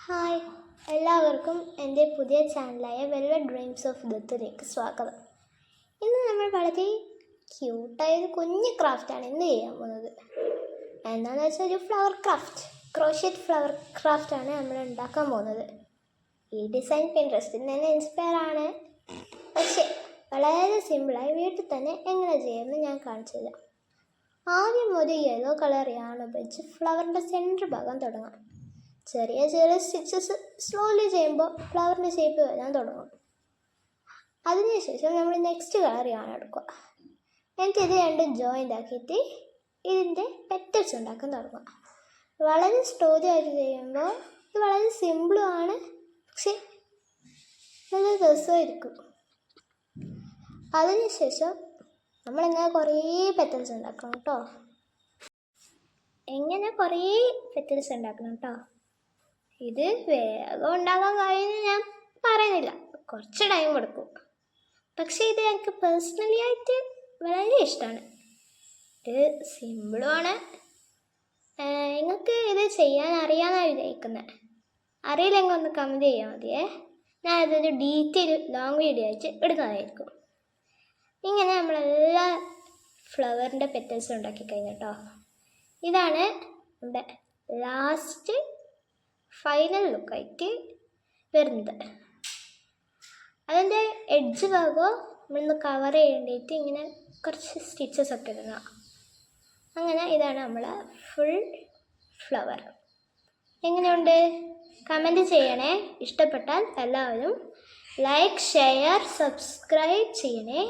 Hi, എല്ലാവർക്കും എൻ്റെ പുതിയ ചാനലായ വെൽവെറ്റ് ഡ്രീംസ് ഓഫ് ദത്തിലേക്ക് സ്വാഗതം. ഇന്ന് നമ്മൾ വളരെ ക്യൂട്ടായൊരു കുഞ്ഞ് ക്രാഫ്റ്റാണ് ഇന്ന് ചെയ്യാൻ പോകുന്നത്. എന്താണെന്ന് വെച്ചാൽ ഒരു ഫ്ലവർ ക്രാഫ്റ്റ്, ക്രോഷ്യറ്റ് ഫ്ലവർ ക്രാഫ്റ്റാണ് നമ്മൾ ഉണ്ടാക്കാൻ പോകുന്നത്. ഈ ഡിസൈൻ പിൻട്രസ്റ്റിൽ നിന്ന് ഇൻസ്പയർ ആണ്, പക്ഷേ വളരെ സിമ്പിളായി വീട്ടിൽ തന്നെ എങ്ങനെ ചെയ്യുമെന്ന് ഞാൻ കാണിച്ചു തരാം. ആദ്യം ഒരു യെല്ലോ കളർ യാൺ ഉപയോഗിച്ച് ഫ്ലവറിൻ്റെ സെൻറ്റർ ഭാഗം തുടങ്ങാം. ചെറിയ ചെറിയ സ്റ്റിച്ചസ് സ്ലോലി ചെയ്യുമ്പോൾ ഫ്ലവറിൻ്റെ ഷേപ്പ് വരാൻ തുടങ്ങും. അതിനുശേഷം നമ്മൾ നെക്സ്റ്റ് കളർ യാൺ എടുക്കുക. എന്നിട്ട് ഇത് രണ്ടും ജോയിൻ്റ് ആക്കിയിട്ട് ഇതിൻ്റെ പെറ്റൽസ് ഉണ്ടാക്കാൻ തുടങ്ങുക. വളരെ സ്റ്റോറി ആയിട്ട് ചെയ്യുമ്പോൾ ഇത് വളരെ സിമ്പിളുമാണ്, പക്ഷെ നല്ല രസമായിരിക്കും. അതിനുശേഷം നമ്മളിങ്ങനെ കുറേ പെറ്റൽസ് ഉണ്ടാക്കണം കേട്ടോ. ഇത് വേഗം ഉണ്ടാക്കാൻ കഴിയുമെന്ന് ഞാൻ പറയുന്നില്ല, കുറച്ച് ടൈം എടുക്കും. പക്ഷേ ഇത് എനിക്ക് പേഴ്സണലി ആയിട്ട് വളരെ ഇഷ്ടമാണ്. ഇത് സിമ്പിളുമാണ്. നിങ്ങൾക്ക് ഇത് ചെയ്യാൻ അറിയാമെന്നാണ് വിചാരിക്കുന്നത്. അറിയില്ലെങ്കിൽ ഒന്ന് കമൻറ്റ് ചെയ്യാൽ മതിയേ. ഞാൻ ഇതൊരു ഡീറ്റെയിൽ ലോങ് വീഡിയോ ആയിട്ട് ഇടുന്നതായിരിക്കും. ഇങ്ങനെ നമ്മളെല്ലാ ഫ്ലവറിൻ്റെ പെറ്റൽസ് ഉണ്ടാക്കി കഴിഞ്ഞു കേട്ടോ. ഇതാണ് നമ്മുടെ ലാസ്റ്റ് ഫൈനൽ ലുക്കായിട്ട് വരുന്നത്. അതിൻ്റെ എഡ്ജ് ഭാഗം നമ്മളൊന്ന് കവർ ചെയ്യേണ്ടിയിട്ട് ഇങ്ങനെ കുറച്ച് സ്റ്റിച്ചസ് ഒക്കെ ഇടുക. അങ്ങനെ ഇതാണ് നമ്മളെ ഫുൾ ഫ്ലവർ. എങ്ങനെയുണ്ട്? കമൻറ്റ് ചെയ്യണേ. ഇഷ്ടപ്പെട്ടാൽ എല്ലാവരും ലൈക്ക്, ഷെയർ, സബ്സ്ക്രൈബ് ചെയ്യണേ.